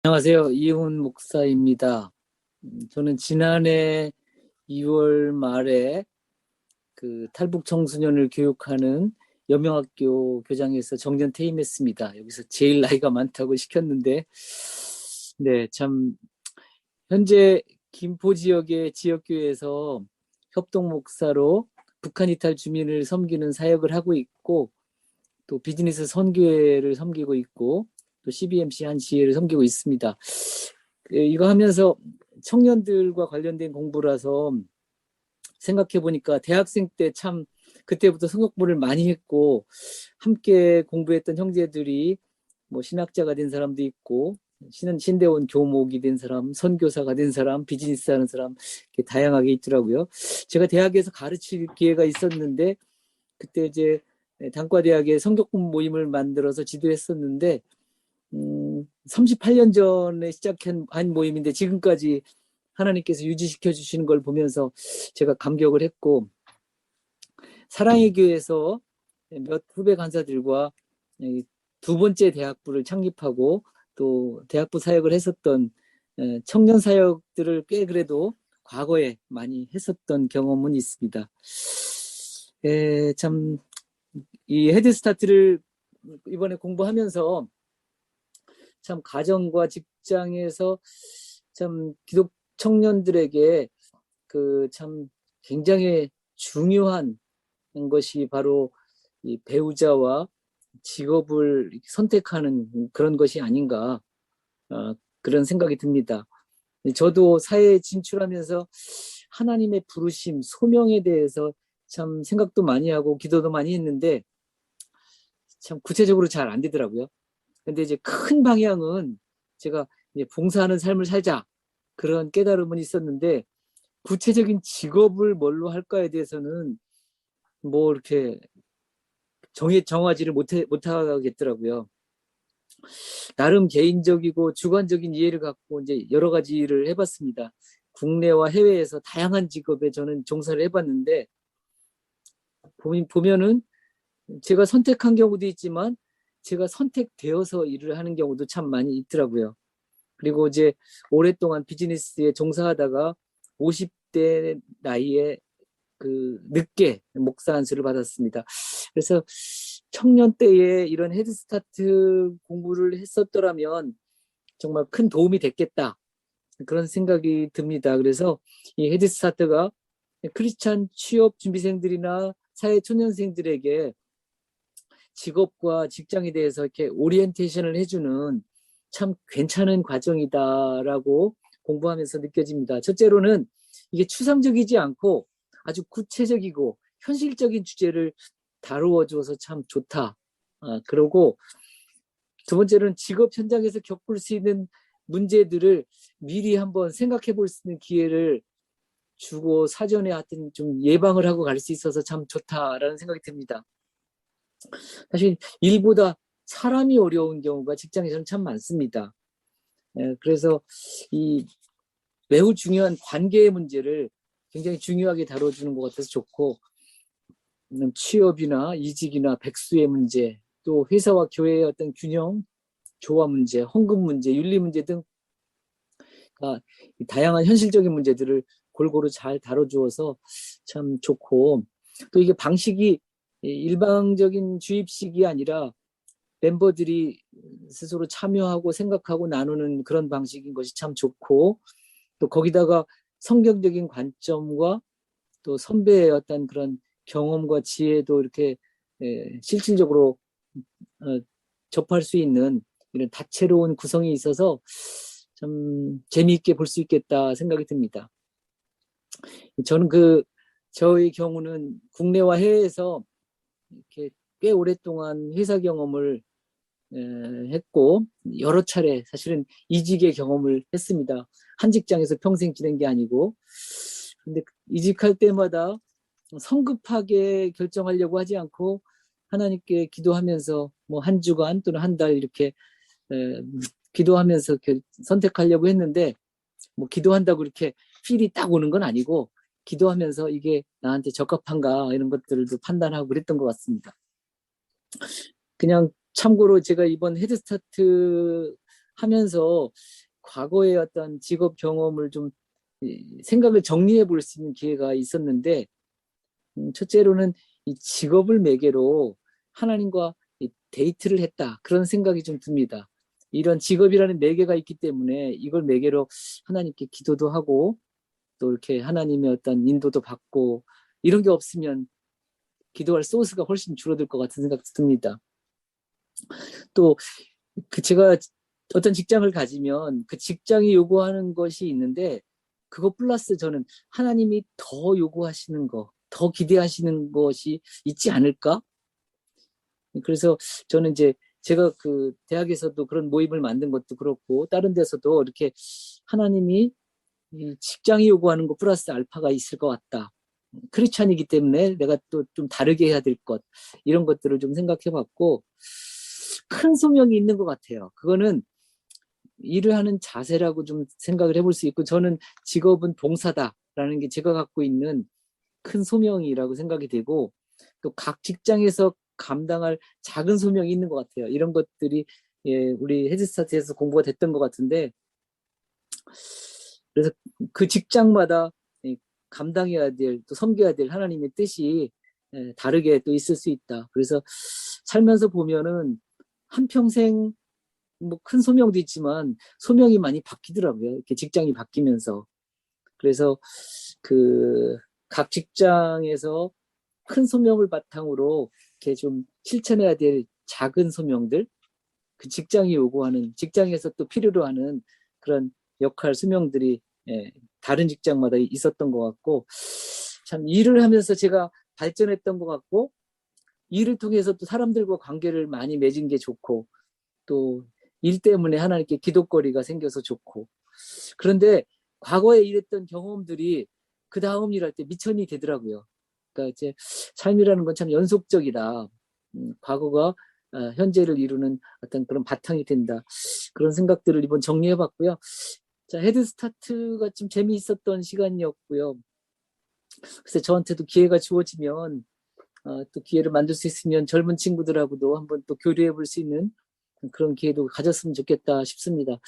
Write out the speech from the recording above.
안녕하세요. 이훈 목사입니다. 저는 지난해 2월 말에 그 탈북 청소년을 교육하는 여명학교 교장에서 정년 퇴임했습니다. 여기서 제일 나이가 많다고 시켰는데, 네, 참, 현재 김포 지역의 지역교회에서 협동 목사로 북한 이탈 주민을 섬기는 사역을 하고 있고, 또 비즈니스 선교회를 섬기고 있고, 또 CBMC 한 지회를 섬기고 있습니다. 이거 하면서 청년들과 관련된 공부라서 생각해 보니까 대학생 때 참 그때부터 성역부를 많이 했고 함께 공부했던 형제들이 뭐 신학자가 된 사람도 있고 신대원 교목이 된 사람, 선교사가 된 사람, 비즈니스 하는 사람 이렇게 다양하게 있더라고요. 제가 대학에서 가르칠 기회가 있었는데 그때 이제 단과대학에 성격공 모임을 만들어서 지도했었는데 38년 전에 시작한 모임인데 지금까지 하나님께서 유지시켜 주시는 걸 보면서 제가 감격을 했고 사랑의 교회에서 몇 후배 간사들과 두 번째 대학부를 창립하고 또 대학부 사역을 했었던 청년 사역들을 꽤 그래도 과거에 많이 했었던 경험은 있습니다. 참 이 헤드스타트를 이번에 공부하면서 참 가정과 직장에서 참 기독 청년들에게 그 참 굉장히 중요한 것이 바로 이 배우자와 직업을 선택하는 그런 것이 아닌가 그런 생각이 듭니다. 저도 사회에 진출하면서 하나님의 부르심, 소명에 대해서 참 생각도 많이 하고 기도도 많이 했는데 참 구체적으로 잘 안 되더라고요. 근데 이제 큰 방향은 제가 이제 봉사하는 삶을 살자 그런 깨달음은 있었는데 구체적인 직업을 뭘로 할까에 대해서는 뭐 이렇게 정하지를 못하겠더라고요. 나름 개인적이고 주관적인 이해를 갖고 이제 여러 가지 일을 해봤습니다. 국내와 해외에서 다양한 직업에 저는 종사를 해봤는데 보면은 제가 선택한 경우도 있지만 제가 선택되어서 일을 하는 경우도 참 많이 있더라고요. 그리고 이제 오랫동안 비즈니스에 종사하다가 50대 나이에 그 늦게 목사 안수를 받았습니다. 그래서 청년 때에 이런 헤드스타트 공부를 했었더라면 정말 큰 도움이 됐겠다. 그런 생각이 듭니다. 그래서 이 헤드스타트가 크리스찬 취업 준비생들이나 사회 초년생들에게 직업과 직장에 대해서 이렇게 오리엔테이션을 해주는 참 괜찮은 과정이다라고 공부하면서 느껴집니다. 첫째로는 이게 추상적이지 않고 아주 구체적이고 현실적인 주제를 다루어 줘서 참 좋다. 그러고 두 번째는 직업 현장에서 겪을 수 있는 문제들을 미리 한번 생각해 볼 수 있는 기회를 주고 사전에 하여튼 좀 예방을 하고 갈 수 있어서 참 좋다라는 생각이 듭니다. 사실 일보다 사람이 어려운 경우가 직장에서는 참 많습니다. 그래서 이 매우 중요한 관계의 문제를 굉장히 중요하게 다뤄주는 것 같아서 좋고 취업이나 이직이나 백수의 문제 또 회사와 교회의 어떤 균형 조화 문제, 헌금 문제, 윤리 문제 등 다양한 현실적인 문제들을 골고루 잘 다뤄주어서 참 좋고 또 이게 방식이 일방적인 주입식이 아니라 멤버들이 스스로 참여하고 생각하고 나누는 그런 방식인 것이 참 좋고 또 거기다가 성경적인 관점과 또 선배의 어떤 그런 경험과 지혜도 이렇게 실질적으로 접할 수 있는 이런 다채로운 구성이 있어서 참 재미있게 볼 수 있겠다 생각이 듭니다. 저는 저의 경우는 국내와 해외에서 이렇게 꽤 오랫동안 회사 경험을 했고 여러 차례 사실은 이직의 경험을 했습니다. 한 직장에서 평생 지낸 게 아니고 근데 이직할 때마다 성급하게 결정하려고 하지 않고 하나님께 기도하면서 뭐 한 주간 또는 한 달 이렇게 기도하면서 선택하려고 했는데 뭐 기도한다고 이렇게 필이 딱 오는 건 아니고 기도하면서 이게 나한테 적합한가 이런 것들도 판단하고 그랬던 것 같습니다. 그냥 참고로 제가 이번 헤드스타트 하면서 과거의 어떤 직업 경험을 좀 생각을 정리해 볼 수 있는 기회가 있었는데, 첫째로는 이 직업을 매개로 하나님과 데이트를 했다. 그런 생각이 좀 듭니다. 이런 직업이라는 매개가 있기 때문에 이걸 매개로 하나님께 기도도 하고 또 이렇게 하나님의 어떤 인도도 받고, 이런 게 없으면 기도할 소스가 훨씬 줄어들 것 같은 생각도 듭니다. 또 제가 어떤 직장을 가지면 그 직장이 요구하는 것이 있는데, 그거 플러스 저는 하나님이 더 요구하시는 거, 더 기대하시는 것이 있지 않을까? 그래서 저는 이제 제가 그 대학에서도 그런 모임을 만든 것도 그렇고, 다른 데서도 이렇게 하나님이 이 직장이 요구하는 것 플러스 알파가 있을 것 같다. 크리스찬이기 때문에 내가 또 좀 다르게 해야 될 것, 이런 것들을 좀 생각해 봤고, 큰 소명이 있는 것 같아요. 그거는 일을 하는 자세라고 좀 생각을 해볼 수 있고, 저는 직업은 봉사다라는 게 제가 갖고 있는 큰 소명이라고 생각이 되고, 또 각 직장에서 감당할 작은 소명이 있는 것 같아요. 이런 것들이 우리 헤드스타트에서 공부가 됐던 것 같은데, 그래서 그 직장마다 감당해야 될, 또 섬겨야 될 하나님의 뜻이 다르게 또 있을 수 있다. 그래서 살면서 보면은 한평생 뭐 큰 소명도 있지만 소명이 많이 바뀌더라고요. 이렇게 직장이 바뀌면서. 그래서 그 각 직장에서 큰 소명을 바탕으로 이렇게 좀 실천해야 될 작은 소명들, 그 직장이 요구하는, 직장에서 또 필요로 하는 그런 역할, 수명들이 다른 직장마다 있었던 것 같고, 참 일을 하면서 제가 발전했던 것 같고, 일을 통해서 또 사람들과 관계를 많이 맺은 게 좋고, 또 일 때문에 하나님께 기도거리가 생겨서 좋고, 그런데 과거에 일했던 경험들이 그 다음 일할 때 미천이 되더라고요. 그러니까 이제 삶이라는 건 참 연속적이다. 과거가 현재를 이루는 어떤 그런 바탕이 된다. 그런 생각들을 이번 정리해봤고요. 자, 헤드스타트가 좀 재미있었던 시간이었고요. 그래서 저한테도 기회가 주어지면 또 기회를 만들 수 있으면 젊은 친구들하고도 한번 또 교류해 볼 수 있는 그런 기회도 가졌으면 좋겠다 싶습니다.